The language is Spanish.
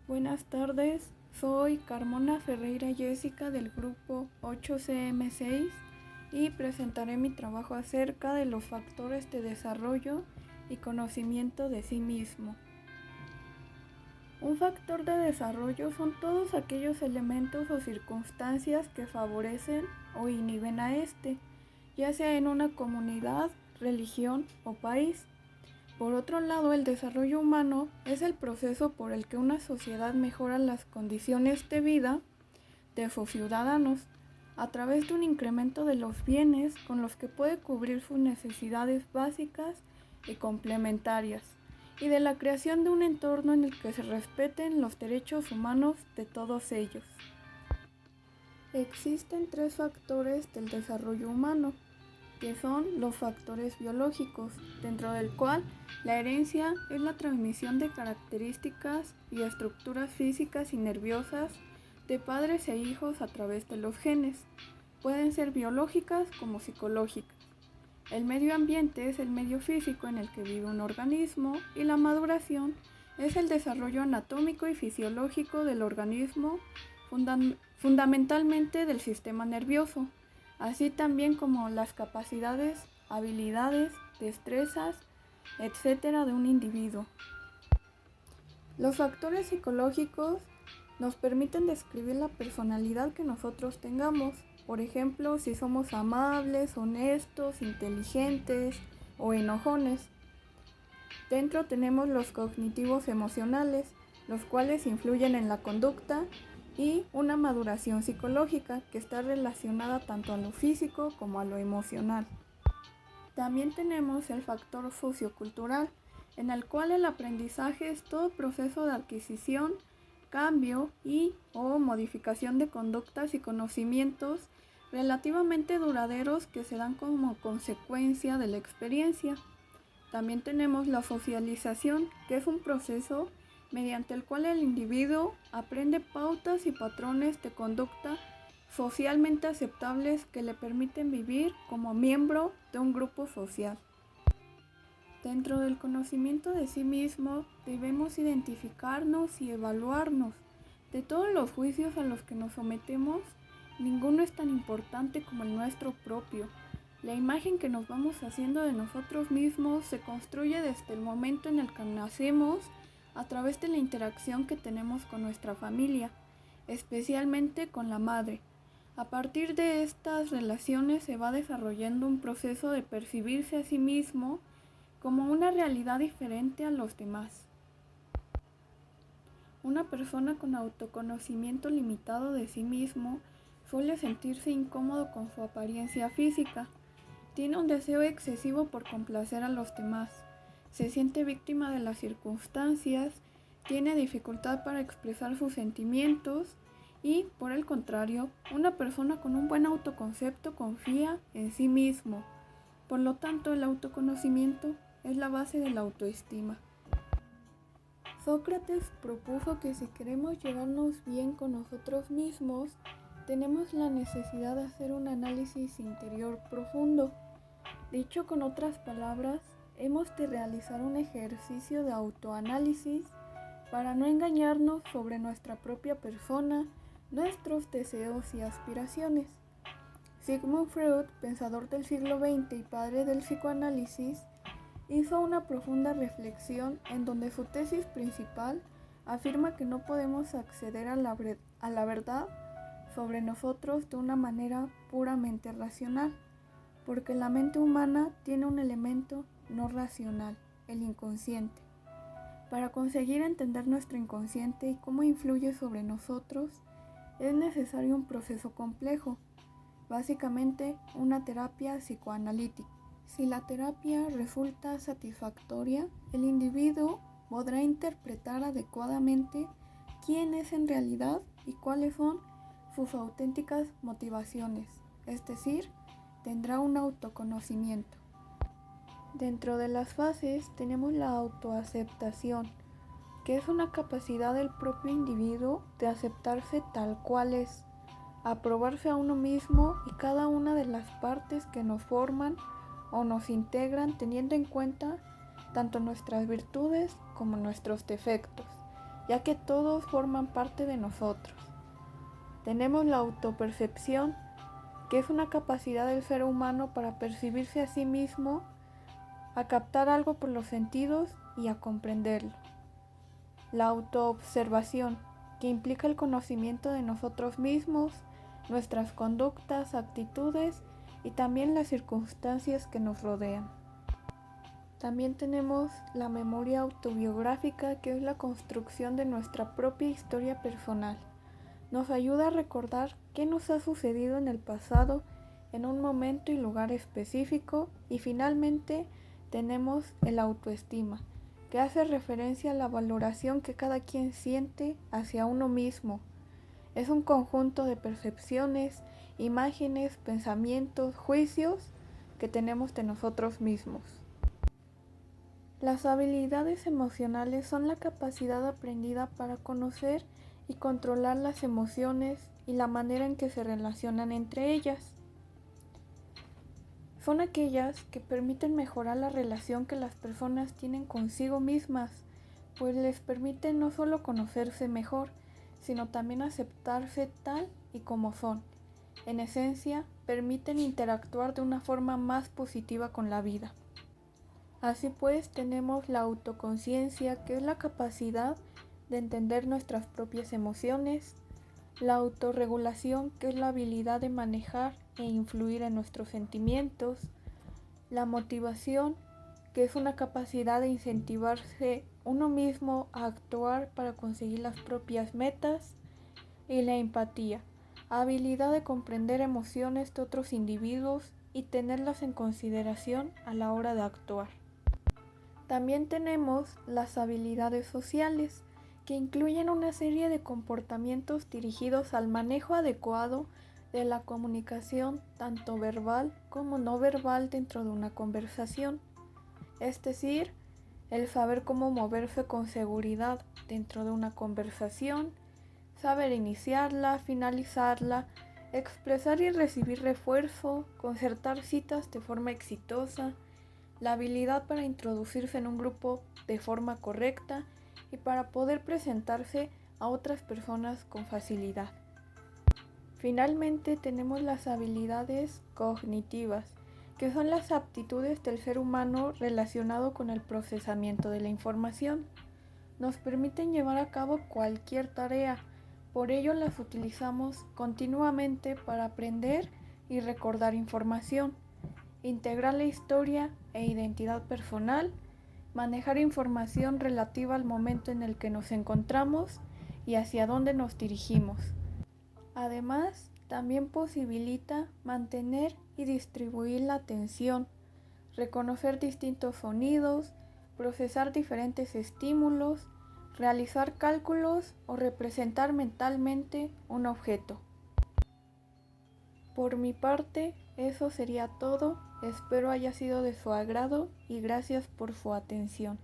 Buenas tardes, soy Carmona Ferreira Jessica del grupo 8CM6 y presentaré mi trabajo acerca de los factores de desarrollo y conocimiento de sí mismo. Un factor de desarrollo son todos aquellos elementos o circunstancias que favorecen o inhiben a este, ya sea en una comunidad, religión o país. Por otro lado, el desarrollo humano es el proceso por el que una sociedad mejora las condiciones de vida de sus ciudadanos a través de un incremento de los bienes con los que puede cubrir sus necesidades básicas y complementarias, y de la creación de un entorno en el que se respeten los derechos humanos de todos ellos. Existen tres factores del desarrollo humano, que son los factores biológicos, dentro del cual la herencia es la transmisión de características y estructuras físicas y nerviosas de padres e hijos a través de los genes. Pueden ser biológicas como psicológicas. El medio ambiente es el medio físico en el que vive un organismo y la maduración es el desarrollo anatómico y fisiológico del organismo, fundamentalmente del sistema nervioso, así también como las capacidades, habilidades, destrezas, etc. de un individuo. Los factores psicológicos nos permiten describir la personalidad que nosotros tengamos, por ejemplo, si somos amables, honestos, inteligentes o enojones. Dentro tenemos los cognitivos emocionales, los cuales influyen en la conducta, y una maduración psicológica que está relacionada tanto a lo físico como a lo emocional. También tenemos el factor sociocultural, en el cual el aprendizaje es todo proceso de adquisición, cambio y o modificación de conductas y conocimientos relativamente duraderos que se dan como consecuencia de la experiencia. También tenemos la socialización, que es un proceso mediante el cual el individuo aprende pautas y patrones de conducta socialmente aceptables que le permiten vivir como miembro de un grupo social. Dentro del conocimiento de sí mismo debemos identificarnos y evaluarnos. De todos los juicios a los que nos sometemos, ninguno es tan importante como el nuestro propio. La imagen que nos vamos haciendo de nosotros mismos se construye desde el momento en el que nacemos a través de la interacción que tenemos con nuestra familia, especialmente con la madre. A partir de estas relaciones se va desarrollando un proceso de percibirse a sí mismo como una realidad diferente a los demás. Una persona con autoconocimiento limitado de sí mismo suele sentirse incómodo con su apariencia física. Tiene un deseo excesivo por complacer a los demás. Se siente víctima de las circunstancias, tiene dificultad para expresar sus sentimientos y, por el contrario, una persona con un buen autoconcepto confía en sí mismo. Por lo tanto, el autoconocimiento es la base de la autoestima. Sócrates propuso que si queremos llevarnos bien con nosotros mismos, tenemos la necesidad de hacer un análisis interior profundo. Dicho con otras palabras, hemos de realizar un ejercicio de autoanálisis para no engañarnos sobre nuestra propia persona, nuestros deseos y aspiraciones. Sigmund Freud, pensador del siglo XX y padre del psicoanálisis, hizo una profunda reflexión en donde su tesis principal afirma que no podemos acceder a la verdad sobre nosotros de una manera puramente racional, porque la mente humana tiene un elemento no racional, el inconsciente. Para conseguir entender nuestro inconsciente y cómo influye sobre nosotros, es necesario un proceso complejo, básicamente una terapia psicoanalítica. Si la terapia resulta satisfactoria, el individuo podrá interpretar adecuadamente quién es en realidad y cuáles son sus auténticas motivaciones, es decir, tendrá un autoconocimiento. Dentro de las fases tenemos la autoaceptación, que es una capacidad del propio individuo de aceptarse tal cual es, aprobarse a uno mismo y cada una de las partes que nos forman o nos integran, teniendo en cuenta tanto nuestras virtudes como nuestros defectos. ya que todos forman parte de nosotros. Tenemos la autopercepción, que es una capacidad del ser humano para percibirse a sí mismo, a captar algo por los sentidos y a comprenderlo. La autoobservación, que implica el conocimiento de nosotros mismos, nuestras conductas, actitudes y también las circunstancias que nos rodean. También tenemos la memoria autobiográfica, que es la construcción de nuestra propia historia personal. Nos ayuda a recordar qué nos ha sucedido en el pasado en un momento y lugar específico. Y finalmente tenemos el autoestima, que hace referencia a la valoración que cada quien siente hacia uno mismo. Es un conjunto de percepciones, imágenes, pensamientos, juicios que tenemos de nosotros mismos. Las habilidades emocionales son la capacidad aprendida para conocer y controlar las emociones y la manera en que se relacionan entre ellas. Son aquellas que permiten mejorar la relación que las personas tienen consigo mismas, pues les permiten no solo conocerse mejor, sino también aceptarse tal y como son. En esencia, permiten interactuar de una forma más positiva con la vida. Así pues, tenemos la autoconciencia, que es la capacidad de entender nuestras propias emociones, la autorregulación, que es la habilidad de manejar e influir en nuestros sentimientos, la motivación, que es una capacidad de incentivarse uno mismo a actuar para conseguir las propias metas, y la empatía, habilidad de comprender emociones de otros individuos y tenerlas en consideración a la hora de actuar. También tenemos las habilidades sociales, que incluyen una serie de comportamientos dirigidos al manejo adecuado de la comunicación, tanto verbal como no verbal, dentro de una conversación. Es decir, el saber cómo moverse con seguridad dentro de una conversación, saber iniciarla, finalizarla, expresar y recibir refuerzo, concertar citas de forma exitosa, la habilidad para introducirse en un grupo de forma correcta y para poder presentarse a otras personas con facilidad. Finalmente tenemos las habilidades cognitivas, que son las aptitudes del ser humano relacionado con el procesamiento de la información. Nos permiten llevar a cabo cualquier tarea, por ello las utilizamos continuamente para aprender y recordar información, integrar la historia e identidad personal, manejar información relativa al momento en el que nos encontramos y hacia dónde nos dirigimos. Además, también posibilita mantener y distribuir la atención, reconocer distintos sonidos, procesar diferentes estímulos, realizar cálculos o representar mentalmente un objeto. Por mi parte, eso sería todo. Espero haya sido de su agrado y gracias por su atención.